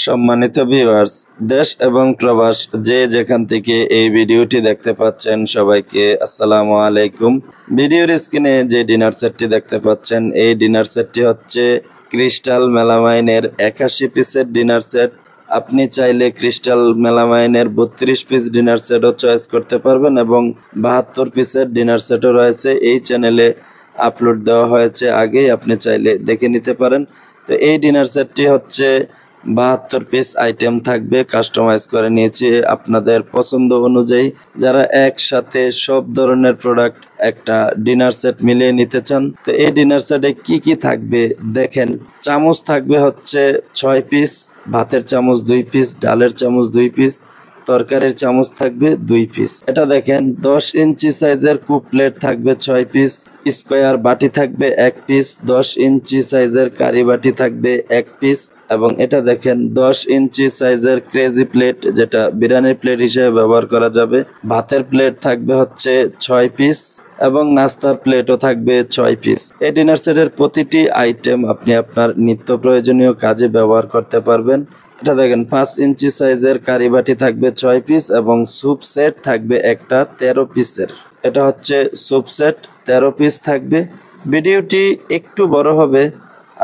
সম্মানিত ভিউয়ার্স, দেশ এবং প্রবাস যে যেখান থেকে এই ভিডিওটি দেখতে পাচ্ছেন সবাইকে আসসালামু আলাইকুম। ভিডিওর স্ক্রিনে যে ডিনার সেটটি দেখতে পাচ্ছেন এই ডিনার সেটটি হচ্ছে ক্রিস্টাল মেলামাইনের 81 পিসের ডিনার সেট। আপনি চাইলে ক্রিস্টাল মেলামাইনের 32 পিস ডিনার সেটও চয়েস করতে পারবেন এবং 72 পিসের ডিনার সেটও রয়েছে। এই চ্যানেলে আপলোড দেওয়া হয়েছে আগেই, আপনি চাইলে দেখে নিতে পারেন। তো এই ডিনার সেটটি হচ্ছে 72 পিস আইটেম থাকবে, কাস্টমাইজ করে নিয়েছি আপনাদের পছন্দ অনুযায়ী। যারা একসাথে সব ধরনের প্রোডাক্ট একটা ডিনার সেট মিলিয়ে নিতে চান, তো এই ডিনার সেটে কি কি থাকবে দেখেন। চামচ থাকবে হচ্ছে 6 পিস, ভাতের চামচ 2 পিস, ডালের চামচ 2 পিস, তরকারির চামচ থাকবে 2 পিস। এটা দেখেন 10 ইঞ্চি সাইজের কুপ প্লেট থাকবে 6 পিস, স্কোয়ার বাটি থাকবে 1 পিস, 10 ইঞ্চি সাইজের কারি বাটি থাকবে 1 পিস এবং এটা দেখেন 10 ইঞ্চি সাইজের ক্রেজি প্লেট, যেটা বিরিয়ানির প্লেট হিসেবে ব্যবহার করা যাবে। ভাতের প্লেট থাকবে হচ্ছে 6 পিস এবং নাস্তার প্লেটও থাকবে 6 পিস। এই ডিনার সেটের প্রতিটি আইটেম আপনি আপনার নিত্য প্রয়োজনীয় কাজে ব্যবহার করতে পারবেন। এটা দেখেন 5 ইঞ্চি সাইজের কারি বাটি থাকবে 6 পিস এবং স্যুপ সেট থাকবে একটা 13 পিসের। এটা হচ্ছে স্যুপ সেট, 13 পিস থাকবে। ভিডিওটি একটু বড় হবে,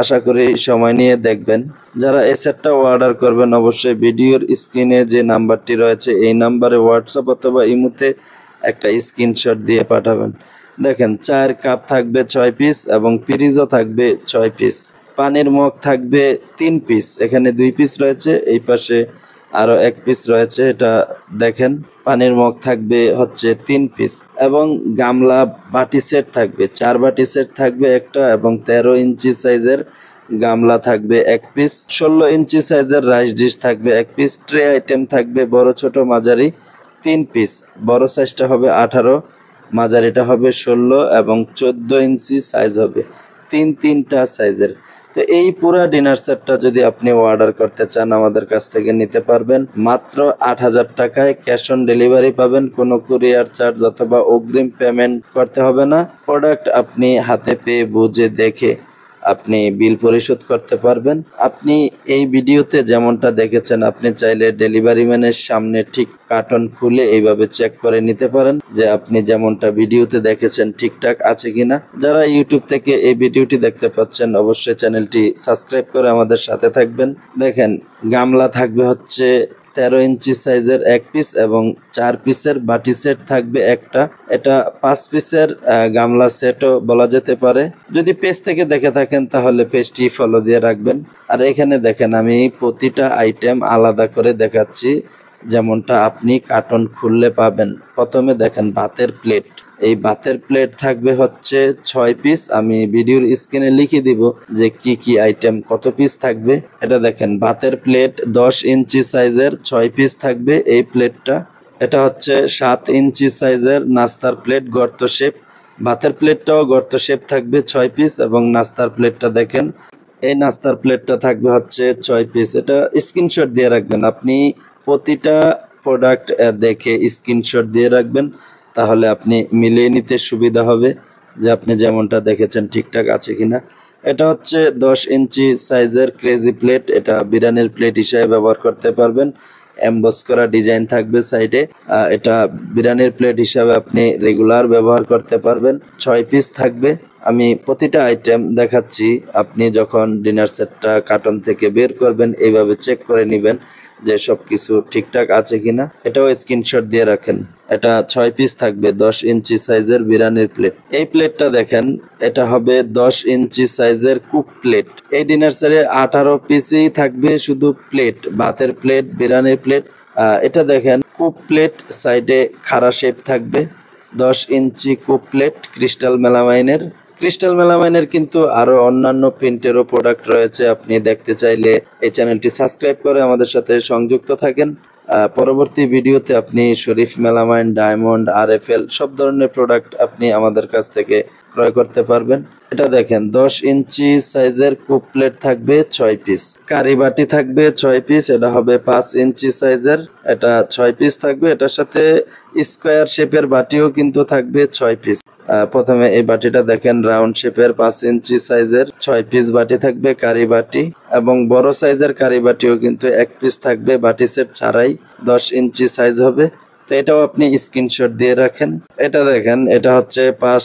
আশা করি সময় নিয়ে দেখবেন। যারা এই সেটটা অর্ডার করবেন অবশ্যই ভিডিওর স্ক্রিনে যে নাম্বারটি রয়েছে এই নাম্বারে হোয়াটসঅ্যাপ অথবা ইমোতে একটা স্ক্রিনশট দিয়ে পাঠাবেন। দেখেন চায়ের কাপ থাকবে 6 পিস এবং ফ্রিজও থাকবে 6 পিস। পানির মগ থাকবে 3 পিস, এখানে 2 পিস রয়েছে, এই পাশে আরো 1 পিস রয়েছে। এটা দেখেন পানির মগ থাকবে হচ্ছে 3 পিস এবং গামলা বাটি সেট থাকবে 4 বাটি সেট থাকবে একটা এবং 13 ইঞ্চি সাইজের গামলা থাকবে 1 পিস, 16 ইঞ্চি সাইজের রাইস ডিশ থাকবে 1 পিস। ট্রে আইটেম থাকবে বড় ছোট মাঝারি 3 পিস, বড় সাইজটা হবে 18, মাঝারিটা হবে 16 এবং 14 ইঞ্চি সাইজ হবে, তিনটা সাইজের। তো এই পুরো ডিনার সেটটা যদি আপনি অর্ডার করতে চান আমাদের কাছ থেকে নিতে পারবেন মাত্র 8,000 টাকায়। ক্যাশ অন ডেলিভারি পাবেন, কোনো কুরিয়ার চার্জ অথবা অগ্রিম পেমেন্ট করতে হবে না। প্রোডাক্ট আপনি হাতে পেয়ে বুঝে দেখে আপনি বিল পরিশোধ করতে পারবেন। আপনি এই ভিডিওতে যেমনটা দেখেছেন আপনি চাইলে ডেলিভারি ম্যানের সামনে ঠিক কার্টন খুলে এইভাবে চেক করে নিতে পারেন যে আপনি যেমনটা ভিডিওতে দেখেছেন ঠিকঠাক আছে কিনা। যারা ইউটিউব থেকে এই ভিডিওটি দেখতে পাচ্ছেন অবশ্যই চ্যানেলটি সাবস্ক্রাইব করে আমাদের সাথে থাকবেন। দেখেন গামলা থাকবে হচ্ছে 13 ইঞ্চি সাইজের 1 পিস এবং 4 পিসের বাটি সেট থাকবে একটা। এটা 5 পিসের গামলা সেটও বলা যেতে পারে। যদি পেজ থেকে দেখে থাকেন তাহলে পেজটি ফলো দিয়ে রাখবেন। আর এখানে দেখেন আমি প্রতিটা আইটেম আলাদা করে দেখাচ্ছি যেমনটা আপনি কার্টন খুললে পাবেন। প্রথমে দেখেন ভাতের প্লেট, এই ভাতের প্লেট থাকবে হচ্ছে 6 পিস। আমি ভিডিওর স্ক্রিনে লিখে দিব যে কি কি আইটেম কত পিস থাকবে। এটা দেখেন ভাতের প্লেট 10 ইঞ্চি সাইজের 6 পিস থাকবে এই প্লেটটা। এটা হচ্ছে 7 ইঞ্চি সাইজের নাস্তার প্লেট গর্ত শেপ, ভাতের প্লেটটাও গর্ত শেপ থাকবে 6 পিস এবং নাস্তার প্লেটটা দেখেন এই নাস্তার প্লেটটা থাকবে হচ্ছে 6 পিস। এটা স্ক্রিনশট দিয়ে রাখবেন, আপনি প্রতিটা প্রোডাক্ট দেখে স্ক্রিনশট দিয়ে রাখবেন, তাহলে আপনি মিলিয়ে নিতে সুবিধা হবে যে আপনি যেমনটা দেখেছেন ঠিকঠাক আছে কিনা। এটা হচ্ছে 10 ইঞ্চি সাইজের ক্রেজি প্লেট, এটা বিরিয়ানির প্লেট হিসেবে ব্যবহার করতে পারবেন। এমবস করা ডিজাইন থাকবে সাইডে, এটা বিরিয়ানির প্লেট হিসাবে আপনি রেগুলার ব্যবহার করতে পারবেন। 6 পিস থাকবে। আমি প্রতিটা আইটেম দেখাচ্ছি, আপনি যখন ডিনার সেটটা কার্টন থেকে বের করবেন এইভাবে চেক করে নেবেন যে সব কিছু ঠিকঠাক আছে কিনা। এটাও স্ক্রিনশট দিয়ে রাখেন। এটা 6 পিস থাকবে 10 ইঞ্চি সাইজের বিরিয়ানির প্লেট। এই প্লেটটা দেখেন এটা হবে 10 ইঞ্চি সাইজের কুক প্লেট। এই ডিনার সেটে 18 পিসই থাকবে শুধু প্লেট, ভাতের প্লেট, বিরিয়ানির প্লেট। এটা দেখেন কুক প্লেট, সাইডে খাড়া শেপ থাকবে। 10 ইঞ্চি কুক প্লেট ক্রিস্টাল মেলামাইনের। ক্রিস্টাল মেলামাইনের কিন্তু আরো অন্যান্য প্রিন্টেরও প্রোডাক্ট রয়েছে, আপনি দেখতে চাইলে এই চ্যানেলটি সাবস্ক্রাইব করে আমাদের সাথে সংযুক্ত থাকেন। পরবর্তী ভিডিওতে আপনি শরীফ মেলামাইন, ডায়মন্ড, RFL সব ধরনের প্রোডাক্ট আপনি আমাদের কাছ থেকে ক্রয় করতে পারবেন। এটা দেখেন 10 ইঞ্চি সাইজের কুপ প্লেট থাকবে 6 পিস, কারি বাটি থাকবে 6 পিস, এটা হবে 5 ইঞ্চি সাইজের, এটা 6 পিস থাকবে। এটার সাথে স্কোয়ার শেপের বাটিও কিন্তু থাকবে 6 পিস। প্রথমে এই বাটিটা দেখেন, রাউন্ড শেপের 5 ইঞ্চি সাইজের 6 পিস বাটি থাকবে, কারি বাটি। এবং বড় সাইজের কারি বাটিও কিন্তু 1 পিস থাকবে, বাটি সেট ছাড়াই 10 ইঞ্চি সাইজ হবে। তো এটাও আপনি স্ক্রিনশট দিয়ে রাখেন। এটা দেখেন, এটা হচ্ছে 5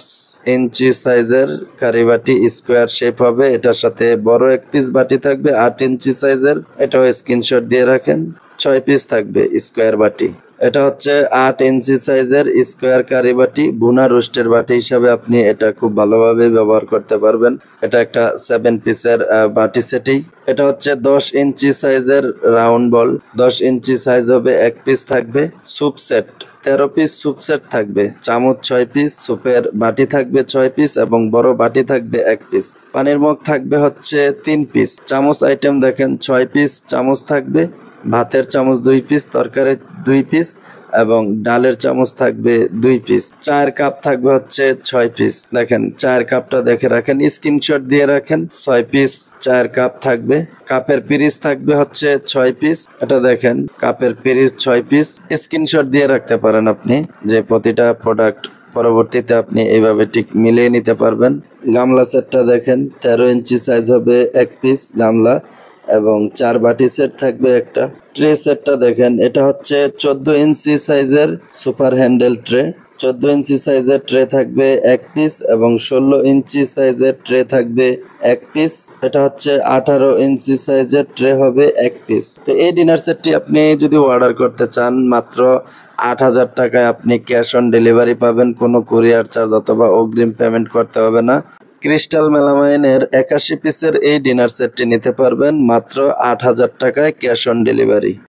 ইঞ্চি সাইজের কারি বাটি, স্কোয়ার শেপ হবে। এটার সাথে বড় 1 পিস বাটি থাকবে 8 ইঞ্চি সাইজের, এটাও স্ক্রিনশট দিয়ে রাখেন। 6 পিস থাকবে স্কোয়ার বাটি। এটা হচ্ছে 8 ইঞ্চি সাইজের স্কোয়ার কারি বাটি, বুনা রোস্টের বাটি হিসাবে আপনি এটা খুব ভালোভাবে ব্যবহার করতে পারবেন। এটা একটা 7 পিসের বাটি সেটিং। এটা হচ্ছে 10 ইঞ্চি সাইজের রাউন্ড বল, 10 ইঞ্চি সাইজ হবে, 1 পিস থাকবে। Soup set 13 piece soup set থাকবে, চামচ 6 পিস, স্যুপের বাটি থাকবে 6 পিস এবং বড় বাটি থাকবে 1 পিস। পানির মগ থাকবে হচ্ছে 3 পিস। চামচ আইটেম দেখেন 6 পিস চামচ থাকবে, ভাতের চামচ 2 পিস, তরকারির 2 পিস এবং ডালের চামচ থাকবে 2 পিস। চায়ের কাপ থাকবে হচ্ছে 6 পিস। দেখেন চায়ের কাপটা দেখে রাখেন, স্ক্রিনশট দিয়ে রাখেন। 6 পিস চায়ের কাপ থাকবে। কাপের পিরিচ থাকবে হচ্ছে 6 পিস। এটা দেখেন, কাপের পিরিচ 6 পিস। স্ক্রিনশট দিয়ে রাখতে পারেন আপনি, যে প্রতিটা প্রোডাক্ট পরবর্তীতে আপনি এইভাবে ঠিক মিলিয়ে নিতে পারবেন। গামলা সেটটা দেখেন, 13 ইঞ্চি সাইজ হবে, 1 পিস গামলা এবং 4 বাটি সেট থাকবে একটা। ট্রে সেটটা দেখেন, এটা হচ্ছে 14 ইঞ্চি সাইজের সুপার হ্যান্ডেল ট্রে। 14 ইঞ্চি সাইজের ট্রে থাকবে 1 পিস এবং 16 ইঞ্চি সাইজের ট্রে থাকবে 1 পিস। এটা হচ্ছে 18 ইঞ্চি সাইজের ট্রে হবে 1 পিস। তো এই ডিনার সেটটি আপনি যদি অর্ডার করতে চান, মাত্র 8,000 টাকায় আপনি ক্যাশ অন ডেলিভারি পাবেন। কোনো কুরিয়ার চার্জ অথবা অগ্রিম পেমেন্ট করতে হবে না। ক্রিস্টাল মেলামাইনের 81 পিসের এই ডিনার সেটটি নিতে পারবেন মাত্র 8,000 টাকায় ক্যাশ অন ডেলিভারি।